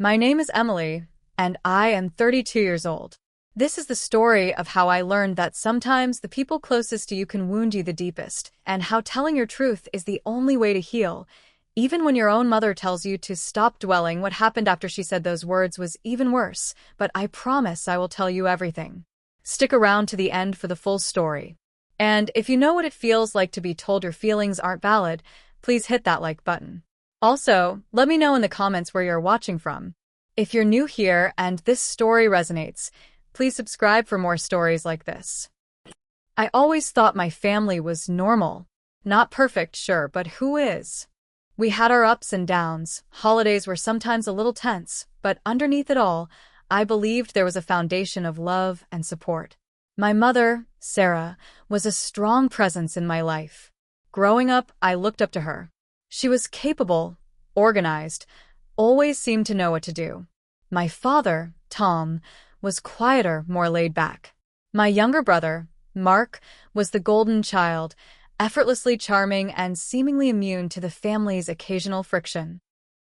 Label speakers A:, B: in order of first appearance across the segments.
A: My name is Emily, and I am 32 years old. This is the story of how I learned that sometimes the people closest to you can wound you the deepest, and how telling your truth is the only way to heal. Even when your own mother tells you to stop dwelling, what happened after she said those words was even worse, but I promise I will tell you everything. Stick around to the end for the full story. And if you know what it feels like to be told your feelings aren't valid, please hit that like button. Also, let me know in the comments where you're watching from. If you're new here and this story resonates, please subscribe for more stories like this. I always thought my family was normal. Not perfect, sure, but who is? We had our ups and downs. Holidays were sometimes a little tense, but underneath it all, I believed there was a foundation of love and support. My mother, Sarah, was a strong presence in my life. Growing up, I looked up to her. She was capable, organized, always seemed to know what to do. My father, Tom, was quieter, more laid back. My younger brother, Mark, was the golden child, effortlessly charming and seemingly immune to the family's occasional friction.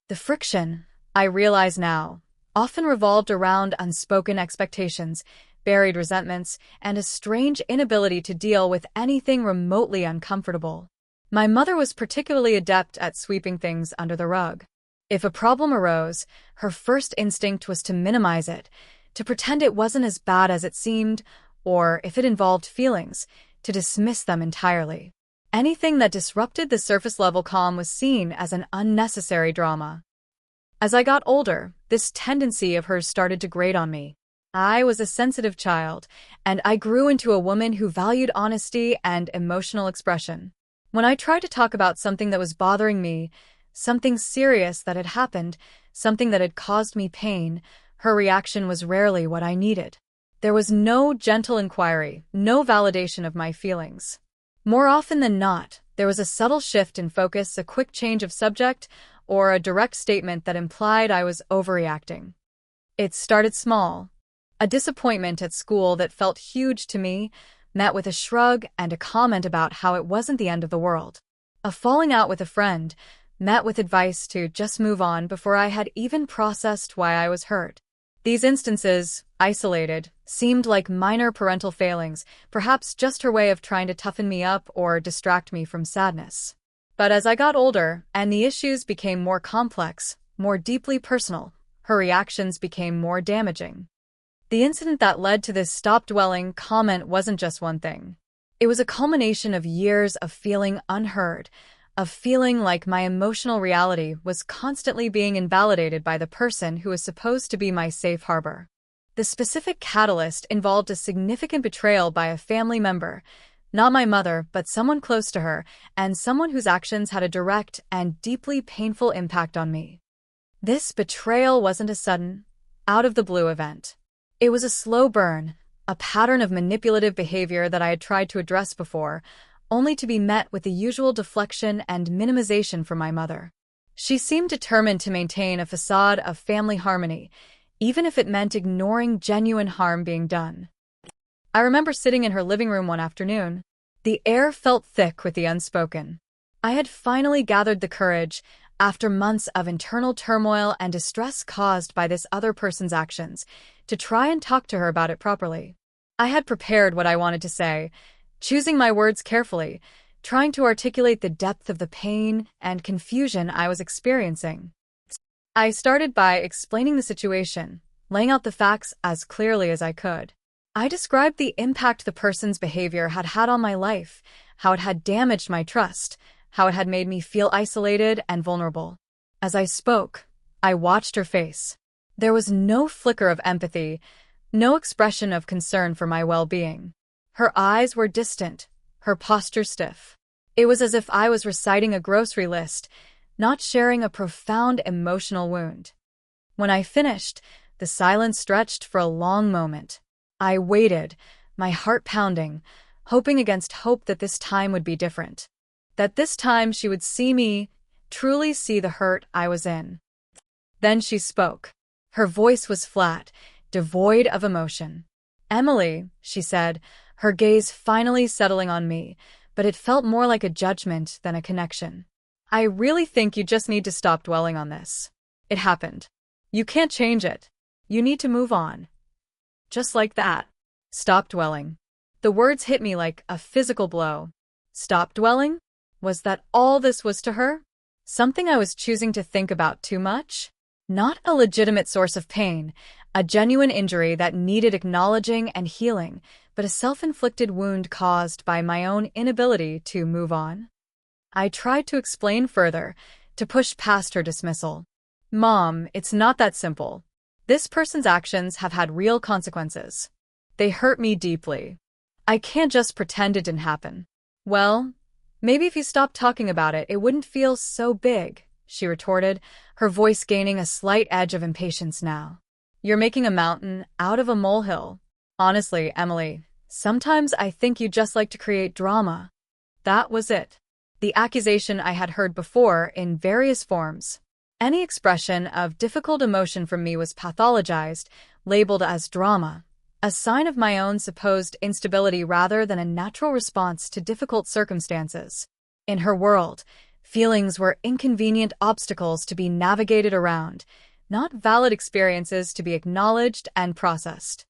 A: The friction, I realize now, often revolved around unspoken expectations, buried resentments, and a strange inability to deal with anything remotely uncomfortable. My mother was particularly adept at sweeping things under the rug. If a problem arose, her first instinct was to minimize it, to pretend it wasn't as bad as it seemed, or if it involved feelings, to dismiss them entirely. Anything that disrupted the surface-level calm was seen as an unnecessary drama. As I got older, this tendency of hers started to grate on me. I was a sensitive child, and I grew into a woman who valued honesty and emotional expression. When I tried to talk about something that was bothering me, something serious that had happened, something that had caused me pain, her reaction was rarely what I needed. There was no gentle inquiry, no validation of my feelings. More often than not, there was a subtle shift in focus, a quick change of subject, or a direct statement that implied I was overreacting. It started small. A disappointment at school that felt huge to me, met with a shrug and a comment about how it wasn't the end of the world. A falling out with a friend, met with advice to just move on before I had even processed why I was hurt. These instances, isolated, seemed like minor parental failings, perhaps just her way of trying to toughen me up or distract me from sadness. But as I got older and the issues became more complex, more deeply personal, her reactions became more damaging. The incident that led to this stop dwelling comment wasn't just one thing. It was a culmination of years of feeling unheard, of feeling like my emotional reality was constantly being invalidated by the person who was supposed to be my safe harbor. The specific catalyst involved a significant betrayal by a family member, not my mother, but someone close to her, and someone whose actions had a direct and deeply painful impact on me. This betrayal wasn't a sudden, out-of-the-blue event. It was a slow burn, a pattern of manipulative behavior that I had tried to address before, only to be met with the usual deflection and minimization from my mother. She seemed determined to maintain a facade of family harmony, even if it meant ignoring genuine harm being done. I remember sitting in her living room one afternoon. The air felt thick with the unspoken. I had finally gathered the courage, after months of internal turmoil and distress caused by this other person's actions, to try and talk to her about it properly. I had prepared what I wanted to say, choosing my words carefully, trying to articulate the depth of the pain and confusion I was experiencing. I started by explaining the situation, laying out the facts as clearly as I could. I described the impact the person's behavior had had on my life, how it had damaged my trust, how it had made me feel isolated and vulnerable. As I spoke, I watched her face. There was no flicker of empathy, no expression of concern for my well-being. Her eyes were distant, her posture stiff. It was as if I was reciting a grocery list, not sharing a profound emotional wound. When I finished, the silence stretched for a long moment. I waited, my heart pounding, hoping against hope that this time would be different. That this time she would see me, truly see the hurt I was in. Then she spoke. Her voice was flat, devoid of emotion. "Emily," she said, her gaze finally settling on me, but it felt more like a judgment than a connection. "I really think you just need to stop dwelling on this. It happened. You can't change it. You need to move on. Just like that. Stop dwelling. The words hit me like a physical blow. Stop dwelling? Was that all this was to her? Something I was choosing to think about too much? Not a legitimate source of pain, a genuine injury that needed acknowledging and healing, but a self-inflicted wound caused by my own inability to move on. I tried to explain further, to push past her dismissal. Mom, it's not that simple. This person's actions have had real consequences. They hurt me deeply. I can't just pretend it didn't happen. Well, maybe if you stopped talking about it, it wouldn't feel so big, she retorted, her voice gaining a slight edge of impatience now. You're making a mountain out of a molehill. Honestly, Emily, sometimes I think you just like to create drama. That was it. The accusation I had heard before in various forms. Any expression of difficult emotion from me was pathologized, labeled as drama, a sign of my own supposed instability rather than a natural response to difficult circumstances. In her world, feelings were inconvenient obstacles to be navigated around, not valid experiences to be acknowledged and processed.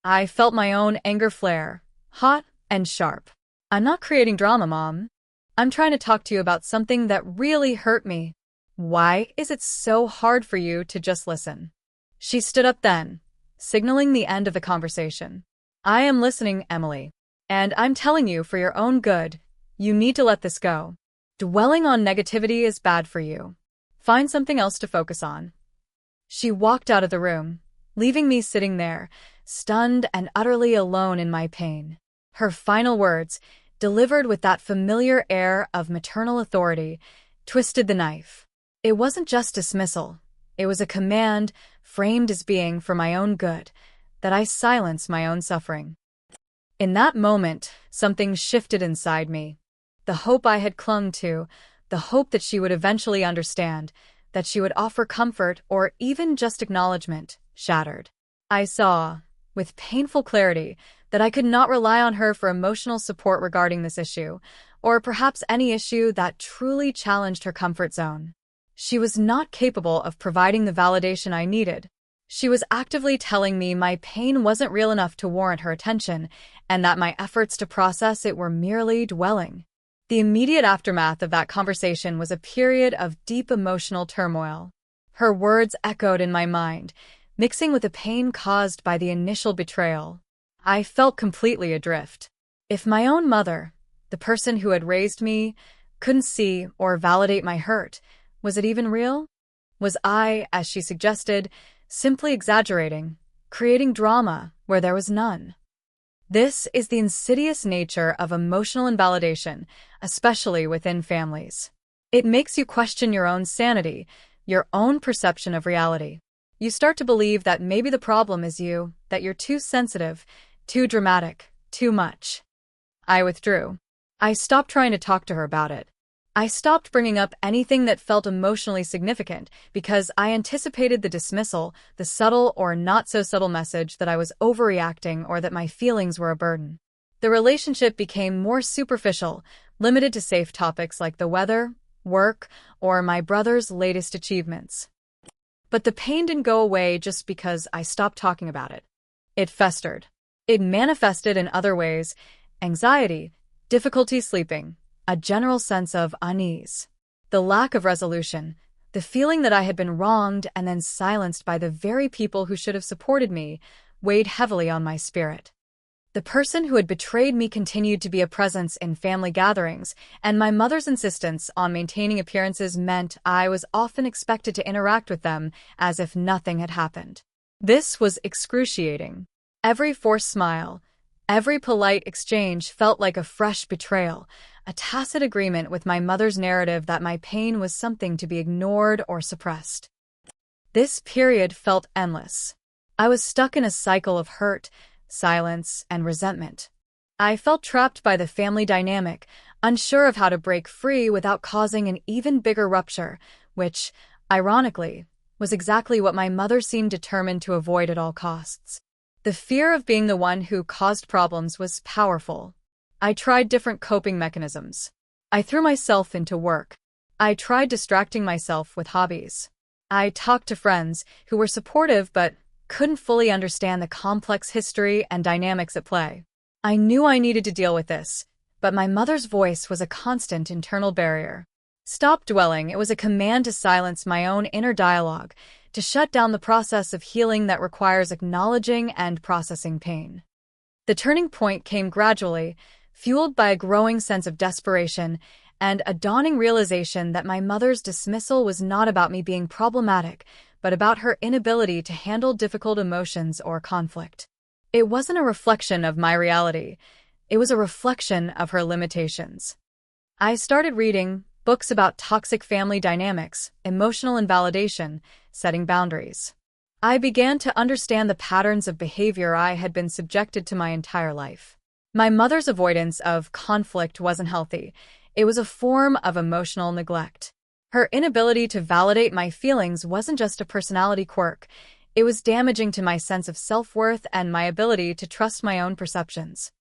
A: I felt my own anger flare, hot and sharp. I'm not creating drama, Mom. I'm trying to talk to you about something that really hurt me. Why is it so hard for you to just listen? She stood up then, signaling the end of the conversation. I am listening, Emily. And I'm telling you for your own good, you need to let this go. Dwelling on negativity is bad for you. Find something else to focus on. She walked out of the room, leaving me sitting there, stunned and utterly alone in my pain. Her final words, delivered with that familiar air of maternal authority, twisted the knife. It wasn't just dismissal. It was a command, framed as being for my own good, that I silence my own suffering. In that moment, something shifted inside me. The hope I had clung to, the hope that she would eventually understand, that she would offer comfort or even just acknowledgement, shattered. I saw, with painful clarity, that I could not rely on her for emotional support regarding this issue, or perhaps any issue that truly challenged her comfort zone. She was not capable of providing the validation I needed. She was actively telling me my pain wasn't real enough to warrant her attention, and that my efforts to process it were merely dwelling. The immediate aftermath of that conversation was a period of deep emotional turmoil. Her words echoed in my mind, mixing with the pain caused by the initial betrayal. I felt completely adrift. If my own mother, the person who had raised me, couldn't see or validate my hurt, was it even real? Was I, as she suggested, simply exaggerating, creating drama where there was none? This is the insidious nature of emotional invalidation, especially within families. It makes you question your own sanity, your own perception of reality. You start to believe that maybe the problem is you, that you're too sensitive, too dramatic, too much. I withdrew. I stopped trying to talk to her about it. I stopped bringing up anything that felt emotionally significant because I anticipated the dismissal, the subtle or not-so-subtle message that I was overreacting or that my feelings were a burden. The relationship became more superficial, limited to safe topics like the weather, work, or my brother's latest achievements. But the pain didn't go away just because I stopped talking about it. It festered. It manifested in other ways: anxiety, difficulty sleeping, a general sense of unease. The lack of resolution, the feeling that I had been wronged and then silenced by the very people who should have supported me, weighed heavily on my spirit. The person who had betrayed me continued to be a presence in family gatherings, and my mother's insistence on maintaining appearances meant I was often expected to interact with them as if nothing had happened. This was excruciating. Every forced smile, every polite exchange felt like a fresh betrayal, a tacit agreement with my mother's narrative that my pain was something to be ignored or suppressed. This period felt endless. I was stuck in a cycle of hurt, silence, and resentment. I felt trapped by the family dynamic, unsure of how to break free without causing an even bigger rupture, which, ironically, was exactly what my mother seemed determined to avoid at all costs. The fear of being the one who caused problems was powerful. I tried different coping mechanisms. I threw myself into work. I tried distracting myself with hobbies. I talked to friends who were supportive but couldn't fully understand the complex history and dynamics at play. I knew I needed to deal with this, but my mother's voice was a constant internal barrier. Stop dwelling. It was a command to silence my own inner dialogue, to shut down the process of healing that requires acknowledging and processing pain. The turning point came gradually, fueled by a growing sense of desperation and a dawning realization that my mother's dismissal was not about me being problematic, but about her inability to handle difficult emotions or conflict. It wasn't a reflection of my reality. It was a reflection of her limitations. I started reading books about toxic family dynamics, emotional invalidation, setting boundaries. I began to understand the patterns of behavior I had been subjected to my entire life. My mother's avoidance of conflict wasn't healthy. It was a form of emotional neglect. Her inability to validate my feelings wasn't just a personality quirk. It was damaging to my sense of self-worth and my ability to trust my own perceptions.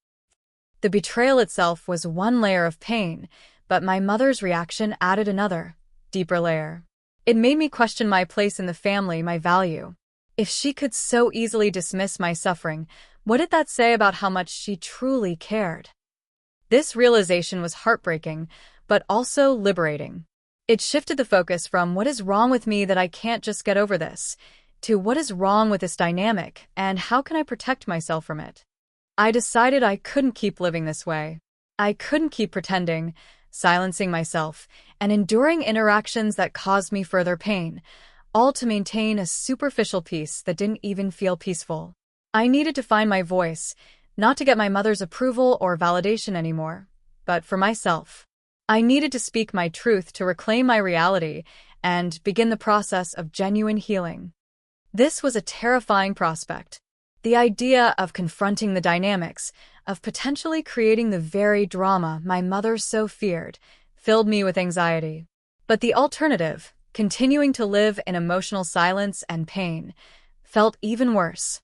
A: The betrayal itself was one layer of pain, but my mother's reaction added another, deeper layer. It made me question my place in the family, my value. If she could so easily dismiss my suffering, what did that say about how much she truly cared? This realization was heartbreaking, but also liberating. It shifted the focus from what is wrong with me that I can't just get over this, to what is wrong with this dynamic and how can I protect myself from it. I decided I couldn't keep living this way. I couldn't keep pretending, silencing myself, and enduring interactions that caused me further pain, all to maintain a superficial peace that didn't even feel peaceful. I needed to find my voice, not to get my mother's approval or validation anymore, but for myself. I needed to speak my truth to reclaim my reality and begin the process of genuine healing. This was a terrifying prospect. The idea of confronting the dynamics, of potentially creating the very drama my mother so feared, filled me with anxiety. But the alternative, continuing to live in emotional silence and pain, felt even worse.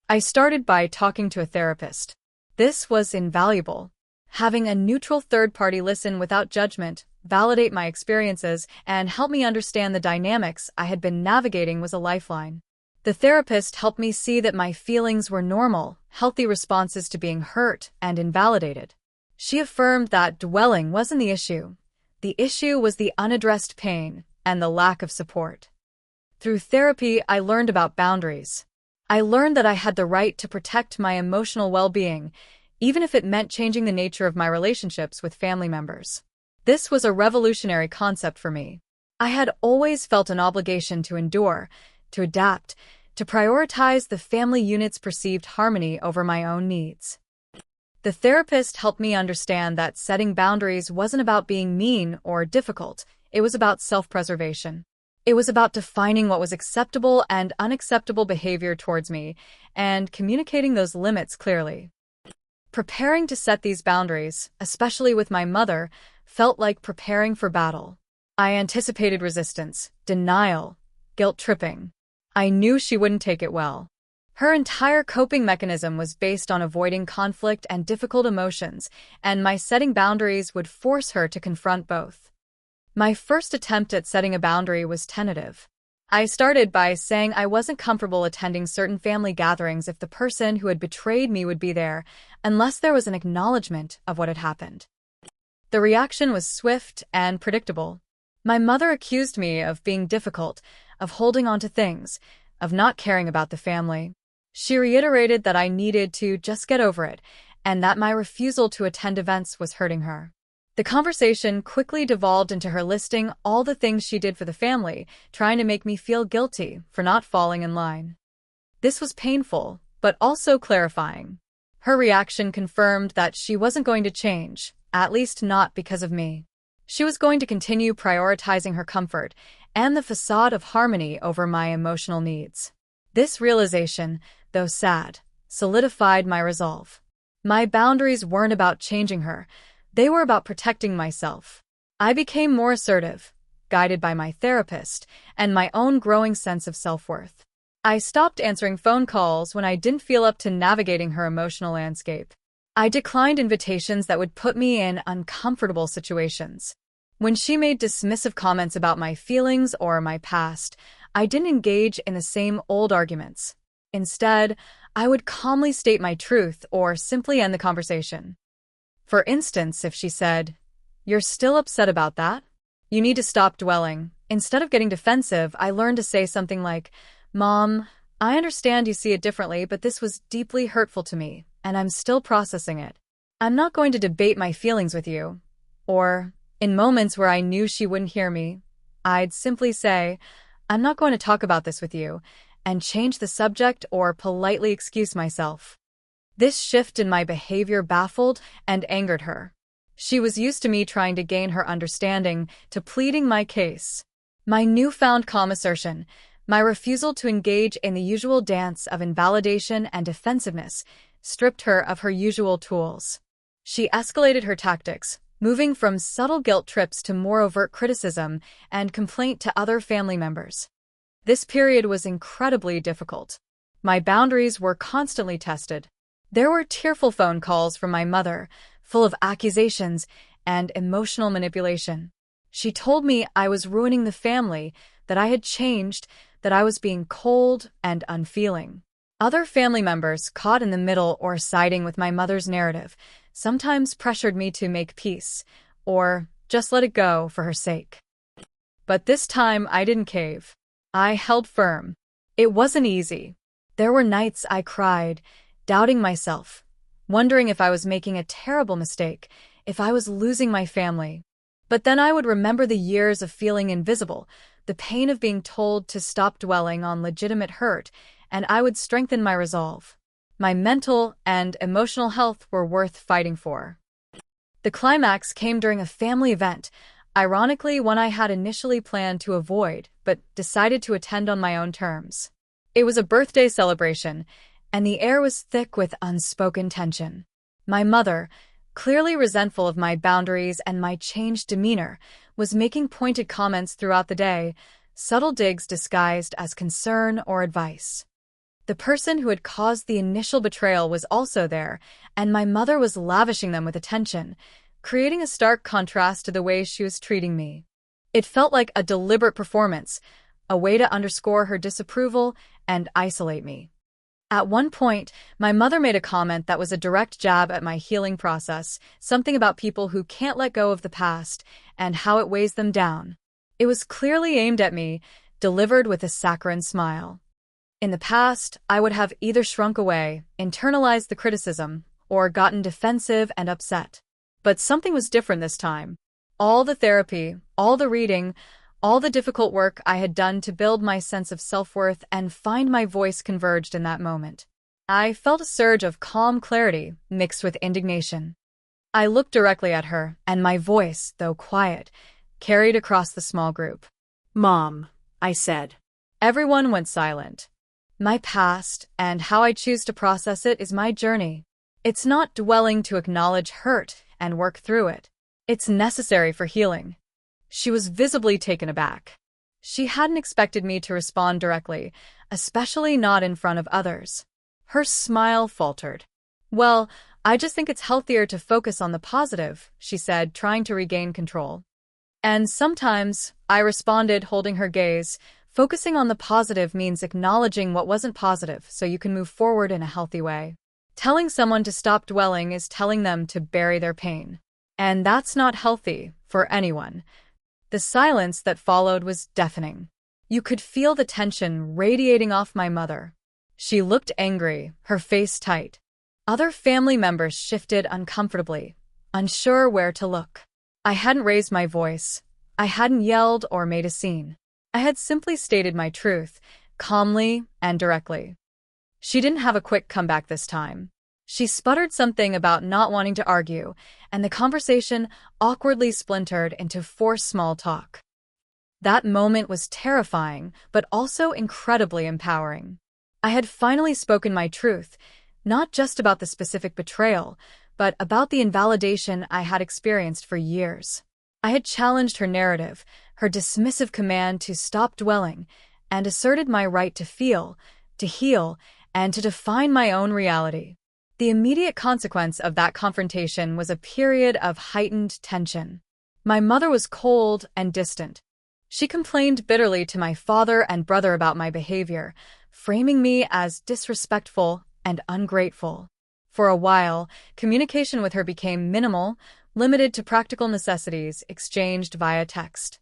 A: I started by talking to a therapist. This was invaluable. Having a neutral third party listen without judgment, validate my experiences, and help me understand the dynamics I had been navigating was a lifeline. The therapist helped me see that my feelings were normal, healthy responses to being hurt and invalidated. She affirmed that dwelling wasn't the issue. The issue was the unaddressed pain and the lack of support. Through therapy, I learned about boundaries. I learned that I had the right to protect my emotional well-being, even if it meant changing the nature of my relationships with family members. This was a revolutionary concept for me. I had always felt an obligation to endure, to adapt, to prioritize the family unit's perceived harmony over my own needs. The therapist helped me understand that setting boundaries wasn't about being mean or difficult. It was about self-preservation. It was about defining what was acceptable and unacceptable behavior towards me and communicating those limits clearly. Preparing to set these boundaries, especially with my mother, felt like preparing for battle. I anticipated resistance, denial, guilt-tripping. I knew she wouldn't take it well. Her entire coping mechanism was based on avoiding conflict and difficult emotions, and my setting boundaries would force her to confront both. My first attempt at setting a boundary was tentative. I started by saying I wasn't comfortable attending certain family gatherings if the person who had betrayed me would be there, unless there was an acknowledgement of what had happened. The reaction was swift and predictable. My mother accused me of being difficult, of holding on to things, of not caring about the family. She reiterated that I needed to just get over it, and that my refusal to attend events was hurting her. The conversation quickly devolved into her listing all the things she did for the family, trying to make me feel guilty for not falling in line. This was painful, but also clarifying. Her reaction confirmed that she wasn't going to change, at least not because of me. She was going to continue prioritizing her comfort and the facade of harmony over my emotional needs. This realization, though sad, solidified my resolve. My boundaries weren't about changing her. They were about protecting myself. I became more assertive, guided by my therapist and my own growing sense of self-worth. I stopped answering phone calls when I didn't feel up to navigating her emotional landscape. I declined invitations that would put me in uncomfortable situations. When she made dismissive comments about my feelings or my past, I didn't engage in the same old arguments. Instead, I would calmly state my truth or simply end the conversation. For instance, if she said, "You're still upset about that? You need to stop dwelling." Instead of getting defensive, I learned to say something like, "Mom, I understand you see it differently, but this was deeply hurtful to me, and I'm still processing it. I'm not going to debate my feelings with you." Or, in moments where I knew she wouldn't hear me, I'd simply say, "I'm not going to talk about this with you," and change the subject or politely excuse myself. This shift in my behavior baffled and angered her. She was used to me trying to gain her understanding, to pleading my case. My newfound calm assertion, my refusal to engage in the usual dance of invalidation and defensiveness, stripped her of her usual tools. She escalated her tactics, moving from subtle guilt trips to more overt criticism and complaint to other family members. This period was incredibly difficult. My boundaries were constantly tested. There were tearful phone calls from my mother, full of accusations and emotional manipulation. She told me I was ruining the family, that I had changed, that I was being cold and unfeeling. Other family members, caught in the middle or siding with my mother's narrative, sometimes pressured me to make peace, or just let it go for her sake. But this time I didn't cave. I held firm. It wasn't easy. There were nights I cried, doubting myself, wondering if I was making a terrible mistake, if I was losing my family. But then I would remember the years of feeling invisible, the pain of being told to stop dwelling on legitimate hurt, and I would strengthen my resolve. My mental and emotional health were worth fighting for. The climax came during a family event, ironically one I had initially planned to avoid, but decided to attend on my own terms. It was a birthday celebration, and the air was thick with unspoken tension. My mother, clearly resentful of my boundaries and my changed demeanor, was making pointed comments throughout the day, subtle digs disguised as concern or advice. The person who had caused the initial betrayal was also there, and my mother was lavishing them with attention, creating a stark contrast to the way she was treating me. It felt like a deliberate performance, a way to underscore her disapproval and isolate me. At one point, my mother made a comment that was a direct jab at my healing process, something about people who can't let go of the past and how it weighs them down. It was clearly aimed at me, delivered with a saccharine smile. In the past, I would have either shrunk away, internalized the criticism, or gotten defensive and upset. But something was different this time. All the therapy, all the reading, all the difficult work I had done to build my sense of self-worth and find my voice converged in that moment. I felt a surge of calm clarity mixed with indignation. I looked directly at her, and my voice, though quiet, carried across the small group.
B: "Mom," I said.
A: Everyone went silent. My past, and how I choose to process it, is my journey. It's not dwelling to acknowledge hurt and work through it. It's necessary for healing. She was visibly taken aback. She hadn't expected me to respond directly, especially not in front of others. Her smile faltered. "Well, I just think it's healthier to focus on the positive," she said, trying to regain control. "And sometimes," I responded, holding her gaze, "focusing on the positive means acknowledging what wasn't positive so you can move forward in a healthy way. Telling someone to stop dwelling is telling them to bury their pain. And that's not healthy for anyone." The silence that followed was deafening. You could feel the tension radiating off my mother. She looked angry, her face tight. Other family members shifted uncomfortably, unsure where to look. I hadn't raised my voice. I hadn't yelled or made a scene. I had simply stated my truth, calmly and directly. She didn't have a quick comeback this time. She sputtered something about not wanting to argue, and the conversation awkwardly splintered into forced small talk. That moment was terrifying, but also incredibly empowering. I had finally spoken my truth, not just about the specific betrayal, but about the invalidation I had experienced for years. I had challenged her narrative, her dismissive command to stop dwelling, and asserted my right to feel, to heal, and to define my own reality. The immediate consequence of that confrontation was a period of heightened tension. My mother was cold and distant. She complained bitterly to my father and brother about my behavior, framing me as disrespectful and ungrateful. For a while, communication with her became minimal, limited to practical necessities exchanged via text.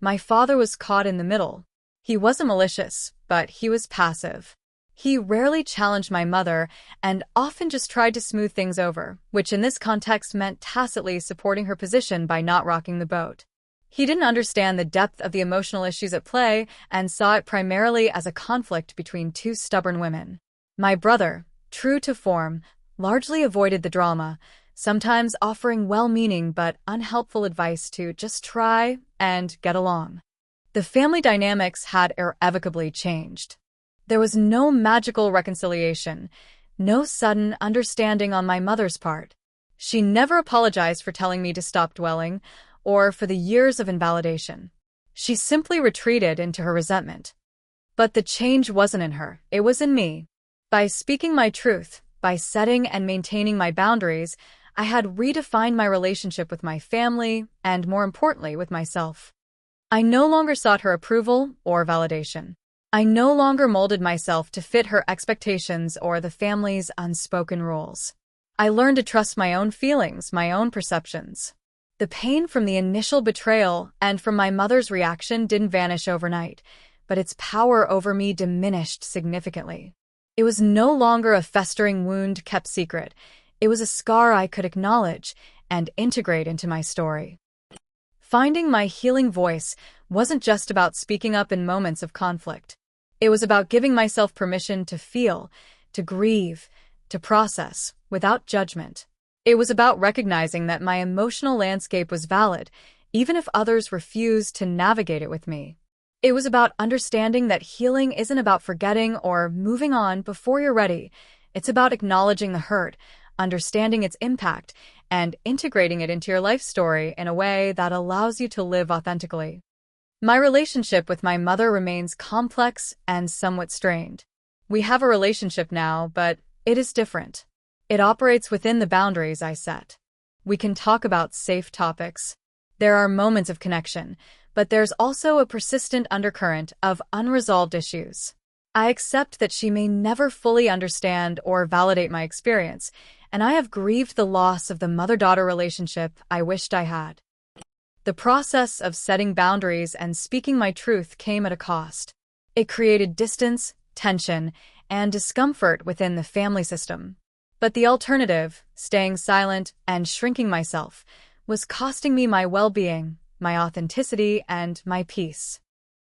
A: My father was caught in the middle. He wasn't malicious, but he was passive. He rarely challenged my mother and often just tried to smooth things over, which in this context meant tacitly supporting her position by not rocking the boat. He didn't understand the depth of the emotional issues at play and saw it primarily as a conflict between two stubborn women. My brother, true to form, largely avoided the drama, sometimes offering well-meaning but unhelpful advice to just try and get along. The family dynamics had irrevocably changed. There was no magical reconciliation, no sudden understanding on my mother's part. She never apologized for telling me to stop dwelling, or for the years of invalidation. She simply retreated into her resentment. But the change wasn't in her, it was in me. By speaking my truth, by setting and maintaining my boundaries, I had redefined my relationship with my family and, more importantly, with myself. I no longer sought her approval or validation. I no longer molded myself to fit her expectations or the family's unspoken rules. I learned to trust my own feelings, my own perceptions. The pain from the initial betrayal and from my mother's reaction didn't vanish overnight, but its power over me diminished significantly. It was no longer a festering wound kept secret. It was a scar I could acknowledge and integrate into my story. Finding my healing voice wasn't just about speaking up in moments of conflict. It was about giving myself permission to feel, to grieve, to process, without judgment. It was about recognizing that my emotional landscape was valid, even if others refused to navigate it with me. It was about understanding that healing isn't about forgetting or moving on before you're ready. It's about acknowledging the hurt, understanding its impact, and integrating it into your life story in a way that allows you to live authentically. My relationship with my mother remains complex and somewhat strained. We have a relationship now, but it is different. It operates within the boundaries I set. We can talk about safe topics. There are moments of connection, but there's also a persistent undercurrent of unresolved issues. I accept that she may never fully understand or validate my experience, and I have grieved the loss of the mother-daughter relationship I wished I had. The process of setting boundaries and speaking my truth came at a cost. It created distance, tension, and discomfort within the family system. But the alternative, staying silent and shrinking myself, was costing me my well-being, my authenticity, and my peace.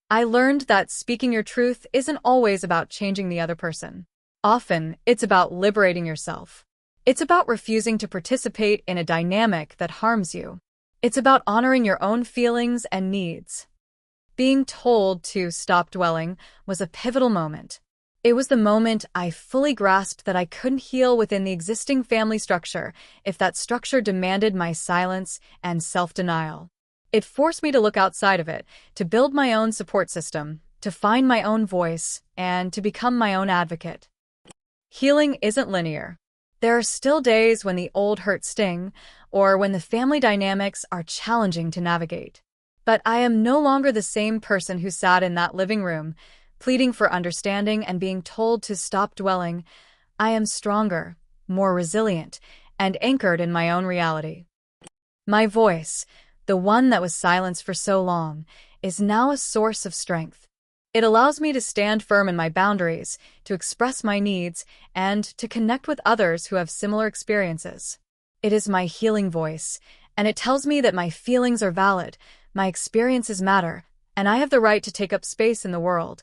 A: I learned that speaking your truth isn't always about changing the other person. Often, it's about liberating yourself. It's about refusing to participate in a dynamic that harms you. It's about honoring your own feelings and needs. Being told to stop dwelling was a pivotal moment. It was the moment I fully grasped that I couldn't heal within the existing family structure if that structure demanded my silence and self-denial. It forced me to look outside of it, to build my own support system, to find my own voice, and to become my own advocate. Healing isn't linear. There are still days when the old hurts sting, or when the family dynamics are challenging to navigate. But I am no longer the same person who sat in that living room, pleading for understanding and being told to stop dwelling. I am stronger, more resilient, and anchored in my own reality. My voice, the one that was silenced for so long, is now a source of strength. It allows me to stand firm in my boundaries, to express my needs, and to connect with others who have similar experiences. It is my healing voice, and it tells me that my feelings are valid, my experiences matter, and I have the right to take up space in the world,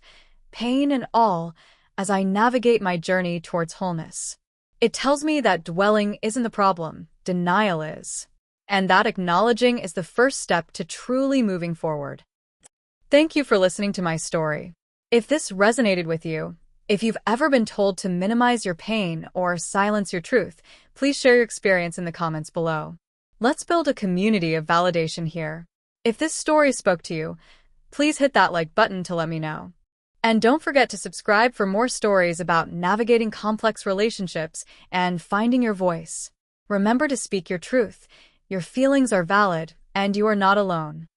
A: pain and all, as I navigate my journey towards wholeness. It tells me that dwelling isn't the problem, denial is, and that acknowledging is the first step to truly moving forward. Thank you for listening to my story. If this resonated with you, if you've ever been told to minimize your pain or silence your truth, please share your experience in the comments below. Let's build a community of validation here. If this story spoke to you, please hit that like button to let me know. And don't forget to subscribe for more stories about navigating complex relationships and finding your voice. Remember to speak your truth. Your feelings are valid, and you are not alone.